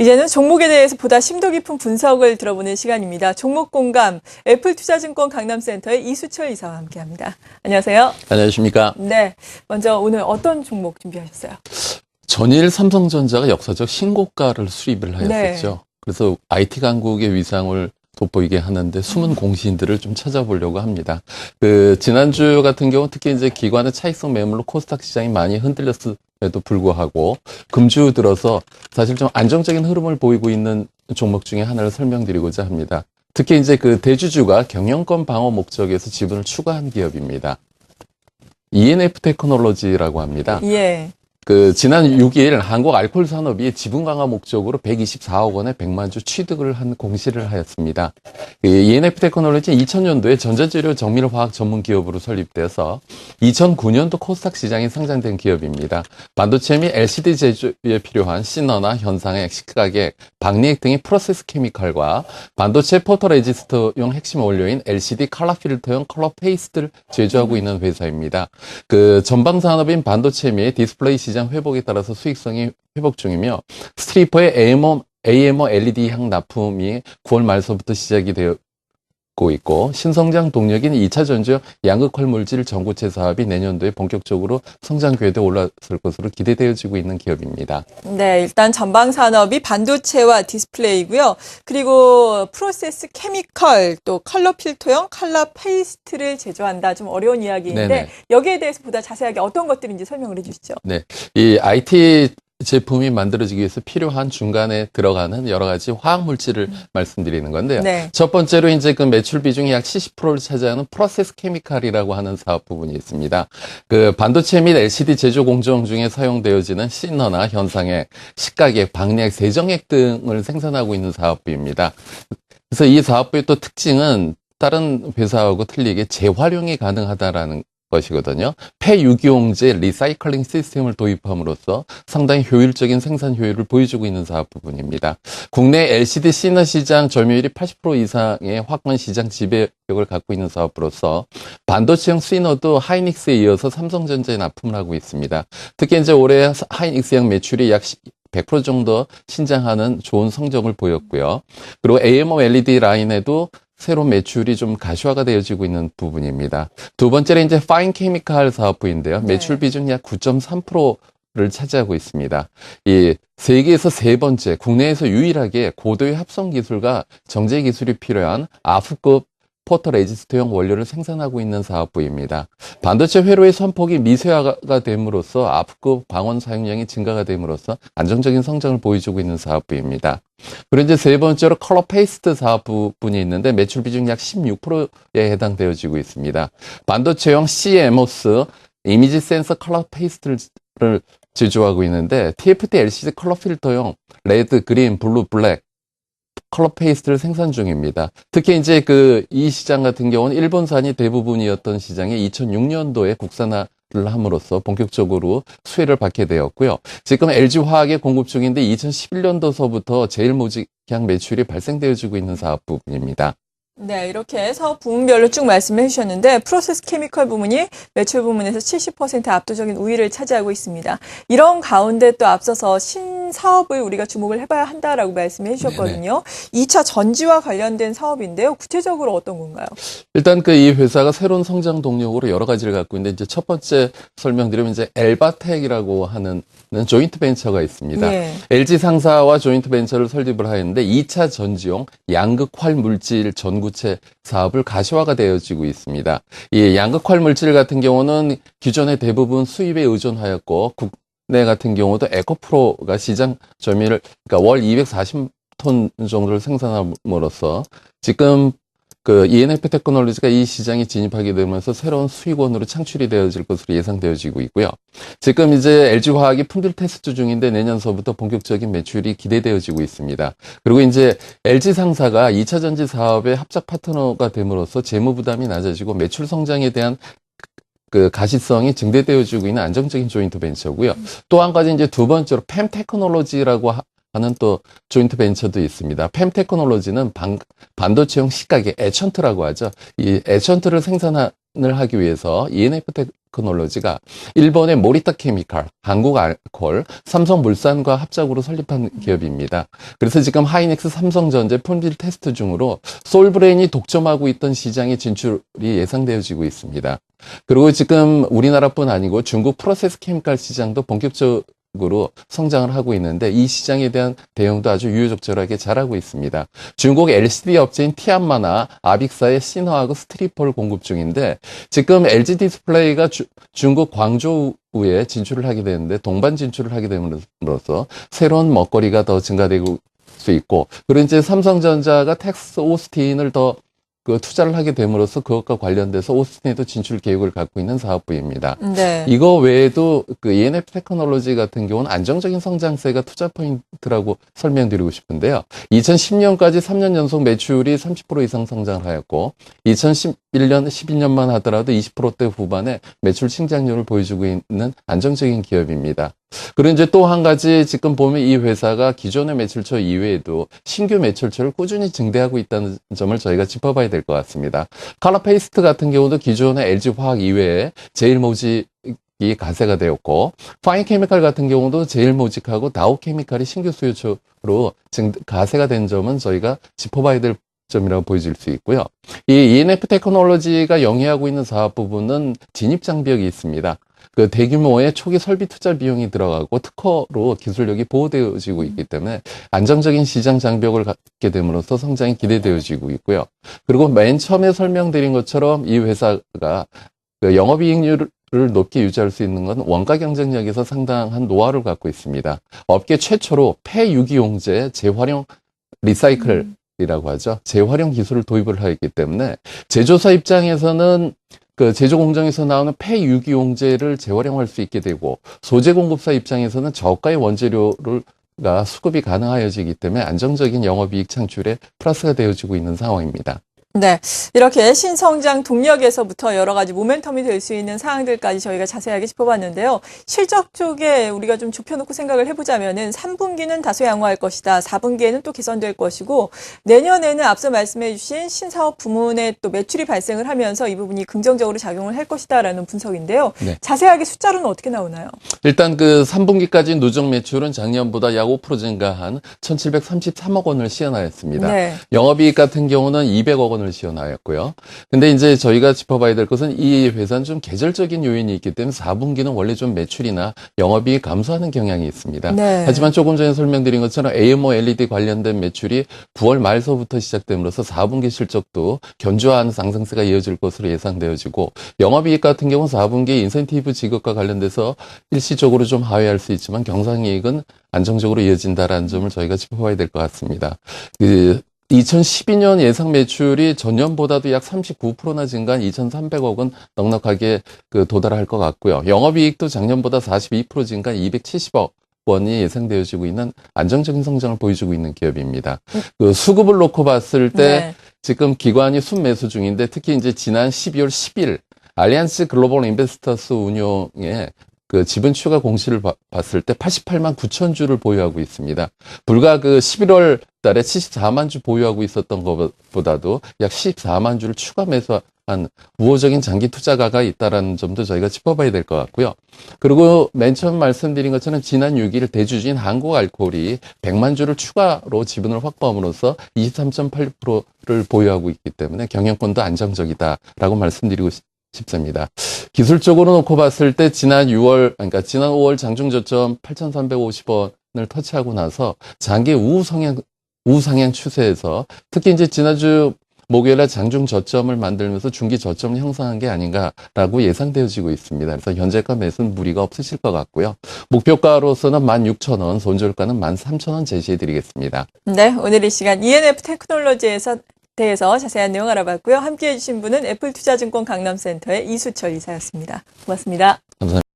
이제는 종목에 대해서 보다 심도 깊은 분석을 들어보는 시간입니다. 종목 공감, 애플투자증권 강남센터의 이수철 이사와 함께합니다. 안녕하세요. 안녕하십니까. 네, 먼저 오늘 어떤 종목 준비하셨어요? 전일 삼성전자가 역사적 신고가를 수립을 하였었죠. 네. 그래서 IT 강국의 위상을 돋보이게 하는데 숨은 공신들을 좀 찾아보려고 합니다. 지난주 같은 경우 특히 이제 기관의 차익성 매물로 코스닥 시장이 많이 흔들렸음에도 불구하고 금주 들어서 사실 좀 안정적인 흐름을 보이고 있는 종목 중에 하나를 설명드리고자 합니다. 특히 이제 대주주가 경영권 방어 목적에서 지분을 추가한 기업입니다. ENF 테크놀로지라고 합니다. 예. 지난 6일 한국 알코올 산업이 지분 강화 목적으로 124억 원의 100만 주 취득을 한 공시를 하였습니다. ENF 테크놀로지는 2000년도에 전자재료 정밀화학 전문 기업으로 설립돼서 2009년도 코스닥 시장에 상장된 기업입니다. 반도체 및 LCD 제조에 필요한 시너나 현상액, 식가액, 박리액 등의 프로세스 케미칼과 반도체 포토레지스트용 핵심 원료인 LCD 컬러 필터용 컬러 페이스트를 제조하고 있는 회사입니다. 전방 산업인 반도체 및 디스플레이 시장 회복에 따라서 수익성이 회복 중이며 스트리퍼의 AMO LED향 납품이 9월 말서부터 시작이 되고 있고 신성장 동력인 2차 전지용 양극화 물질 전구체 사업이 내년도에 본격적으로 성장 궤도에 올랐을 것으로 기대되어지고 있는 기업입니다. 네, 일단 전방 산업이 반도체와 디스플레이고요. 그리고 프로세스 케미컬, 또 컬러 필터용 컬러 페이스트를 제조한다. 좀 어려운 이야기인데 네네. 여기에 대해서 보다 자세하게 어떤 것들인지 설명을 해주시죠. 네, 이 IT 제품이 만들어지기 위해서 필요한 중간에 들어가는 여러 가지 화학 물질을 말씀드리는 건데요. 네. 첫 번째로 이제 매출 비중이 약 70%를 차지하는 프로세스 케미칼이라고 하는 사업 부분이 있습니다. 반도체 및 LCD 제조 공정 중에 사용되어지는 시너나 현상액, 식가액, 박리액, 세정액 등을 생산하고 있는 사업부입니다. 그래서 이 사업부의 또 특징은 다른 회사하고 틀리게 재활용이 가능하다라는 것이거든요. 폐유기용제 리사이클링 시스템을 도입함으로써 상당히 효율적인 생산 효율을 보여주고 있는 사업 부분입니다. 국내 LCD 시너 시장 점유율이 80% 이상의 확건 시장 지배력을 갖고 있는 사업으로서 반도체형 시너도 하이닉스에 이어서 삼성전자에 납품을 하고 있습니다. 특히 이제 올해 하이닉스형 매출이 약 100% 정도 신장하는 좋은 성적을 보였고요. 그리고 AMO LED 라인에도 새로운 매출이 좀 가시화가 되어지고 있는 부분입니다. 두 번째는 이제 파인 케미칼 사업부인데요. 매출 비중 약 9.3%를 차지하고 있습니다. 이 세계에서 세 번째, 국내에서 유일하게 고도의 합성 기술과 정제 기술이 필요한 아프급 포토레지스트용 원료를 생산하고 있는 사업부입니다. 반도체 회로의 선폭이 미세화가 됨으로써 아프급 광원 사용량이 증가가 됨으로써 안정적인 성장을 보여주고 있는 사업부입니다. 그리고 이제 세 번째로 컬러 페이스트 사업 부분이 있는데 매출 비중 약 16%에 해당되어지고 있습니다. 반도체용 CMOS 이미지 센서 컬러 페이스트를 제조하고 있는데 TFT LCD 컬러 필터용 레드, 그린, 블루, 블랙 컬러 페이스트를 생산 중입니다. 특히 이제 이 시장 같은 경우는 일본산이 대부분이었던 시장에 2006년도에 국산화를 함으로써 본격적으로 수혜를 받게 되었고요. 지금 LG화학에 공급 중인데 2011년도서부터 제일모직향 매출이 발생되어지고 있는 사업 부분입니다. 네, 이렇게 사업 부문별로 쭉 말씀해 주셨는데 프로세스 케미컬 부문이 매출 부문에서 70% 압도적인 우위를 차지하고 있습니다. 이런 가운데 또 앞서서 신사업을 우리가 주목을 해봐야 한다라고 말씀해 주셨거든요. 네네. 2차 전지와 관련된 사업인데요. 구체적으로 어떤 건가요? 일단 이 회사가 새로운 성장 동력으로 여러 가지를 갖고 있는데 이제 첫 번째 설명드리면 이제 엘바텍이라고 하는 조인트 벤처가 있습니다. 네. LG 상사와 조인트 벤처를 설립을 하였는데 2차 전지용 양극활 물질 전구체 사업을 가시화가 되어지고 있습니다. 이 양극활 물질 같은 경우는 기존의 대부분 수입에 의존하였고 국내 같은 경우도 에코프로가 시장 점유율 그러니까 월 240톤 정도를 생산함으로써 지금 ENF 테크놀로지가 이 시장에 진입하게 되면서 새로운 수익원으로 창출이 되어질 것으로 예상되어지고 있고요. 지금 이제 LG화학이 품질 테스트 중인데 내년서부터 본격적인 매출이 기대되어지고 있습니다. 그리고 이제 LG 상사가 2차 전지 사업의 합작 파트너가 됨으로써 재무 부담이 낮아지고 매출 성장에 대한 가시성이 증대되어지고 있는 안정적인 조인트 벤처고요. 또 한 가지 이제 두 번째로 팸 테크놀로지라고 하는 또 조인트 벤처도 있습니다. 펨 테크놀로지는 반도체용 식각의 애천트라고 하죠. 이 애천트를 생산을 하기 위해서 ENF 테크놀로지가 일본의 모리타 케미칼, 한국 알콜, 삼성물산과 합작으로 설립한 기업입니다. 그래서 지금 하이닉스, 삼성전자 품질 테스트 중으로 솔브레인이 독점하고 있던 시장의 진출이 예상되어지고 있습니다. 그리고 지금 우리나라뿐 아니고 중국 프로세스 케미칼 시장도 본격적으로 성장을 하고 있는데 이 시장에 대한 대응도 아주 유효적절하게 잘하고 있습니다. 중국 LCD 업체인 티안마나 아빅사의 시너하고 스트리폴 공급 중인데 지금 LG 디스플레이가 중국 광저우에 진출을 하게 되는데 동반 진출을 하게 됨으로써 새로운 먹거리가 더 증가되고 수 있고 그리고 이제 삼성전자가 텍사스 오스틴을 더 투자를 하게 됨으로써 그것과 관련돼서 오스틴에도 진출 계획을 갖고 있는 사업부입니다. 네. 이거 외에도 ENF 테크놀로지 같은 경우는 안정적인 성장세가 투자 포인트라고 설명드리고 싶은데요. 2010년까지 3년 연속 매출이 30% 이상 성장을 하였고 2011년, 12년만 하더라도 20%대 후반에 매출 성장률을 보여주고 있는 안정적인 기업입니다. 그리고 이제 또 한 가지 지금 보면 이 회사가 기존의 매출처 이외에도 신규 매출처를 꾸준히 증대하고 있다는 점을 저희가 짚어봐야 될 것 같습니다. 컬러페이스트 같은 경우도 기존의 LG화학 이외에 제일모직이 가세가 되었고 파인케미칼 같은 경우도 제일모직하고 다우케미칼이 신규 수요처로 가세가 된 점은 저희가 짚어봐야 될 점이라고 보여질 수 있고요. 이 ENF 테크놀로지가 영위하고 있는 사업 부분은 진입 장벽이 있습니다. 그 대규모의 초기 설비 투자 비용이 들어가고 특허로 기술력이 보호되어지고 있기 때문에 안정적인 시장 장벽을 갖게 됨으로써 성장이 기대되어지고 있고요. 그리고 맨 처음에 설명드린 것처럼 이 회사가 그 영업이익률을 높게 유지할 수 있는 건 원가 경쟁력에서 상당한 노하우를 갖고 있습니다. 업계 최초로 폐유기용제 재활용 리사이클이라고 하죠. 재활용 기술을 도입을 하였기 때문에 제조사 입장에서는 그 제조 공정에서 나오는 폐유기용제를 재활용할 수 있게 되고 소재 공급사 입장에서는 저가의 원재료가 수급이 가능하여지기 때문에 안정적인 영업이익 창출에 플러스가 되어지고 있는 상황입니다. 네. 이렇게 신성장 동력에서부터 여러 가지 모멘텀이 될 수 있는 사항들까지 저희가 자세하게 짚어봤는데요. 실적 쪽에 우리가 좀 좁혀놓고 생각을 해보자면은 3분기는 다소 양호할 것이다. 4분기에는 또 개선될 것이고 내년에는 앞서 말씀해주신 신사업 부문에 또 매출이 발생을 하면서 이 부분이 긍정적으로 작용을 할 것이다라는 분석인데요. 네. 자세하게 숫자로는 어떻게 나오나요? 일단 그 3분기까지 누적 매출은 작년보다 약 5% 증가한 1,733억 원을 시현하였습니다. 네. 영업이익 같은 경우는 200억 원을 시현하였고요. 근데 이제 저희가 짚어봐야 될 것은 이 회사는 좀 계절적인 요인이 있기 때문에 4분기는 원래 좀 매출이나 영업이익이 감소하는 경향이 있습니다. 네. 하지만 조금 전에 설명드린 것처럼 AMOLED 관련된 매출이 9월 말서부터 시작됨으로써 4분기 실적도 견조한 상승세가 이어질 것으로 예상되어지고 영업이익 같은 경우는 4분기 인센티브 지급과 관련돼서 일시적으로 좀 하회할 수 있지만 경상이익은 안정적으로 이어진다라는 점을 저희가 짚어봐야 될 것 같습니다. 2012년 예상 매출이 전년보다도 약 39%나 증가한 2,300억은 넉넉하게 도달할 것 같고요. 영업이익도 작년보다 42% 증가한 270억 원이 예상되어지고 있는 안정적인 성장을 보여주고 있는 기업입니다. 그 수급을 놓고 봤을 때 네. 지금 기관이 순매수 중인데 특히 이제 지난 12월 10일 알리안스 글로벌 인베스터스 운용에 그 지분 추가 공시를 봤을 때 88만 9천 주를 보유하고 있습니다. 불과 그 11월 달에 74만 주 보유하고 있었던 것보다도 약 14만 주를 추가 매수한 우호적인 장기 투자가가 있다는 점도 저희가 짚어봐야 될 것 같고요. 그리고 맨 처음 말씀드린 것처럼 지난 6일 대주주인 한국알코올이 100만 주를 추가로 지분을 확보함으로써 23.8%를 보유하고 있기 때문에 경영권도 안정적이다라고 말씀드리고 싶습니다. 기술적으로 놓고 봤을 때 지난 5월 장중 저점 8,350원을 터치하고 나서 장기 우상향 추세에서 특히 이제 지난주 목요일에 장중 저점을 만들면서 중기 저점을 형성한 게 아닌가라고 예상되어지고 있습니다. 그래서 현재가 매수는 무리가 없으실 것 같고요. 목표가로서는 16,000원, 손절가는 13,000원 제시해드리겠습니다. 네. 오늘 이 시간 ENF 테크놀로지에서 대해서 자세한 내용 알아봤고요. 함께해 주신 분은 애플투자증권 강남센터의 이수철 이사였습니다. 고맙습니다. 감사합니다.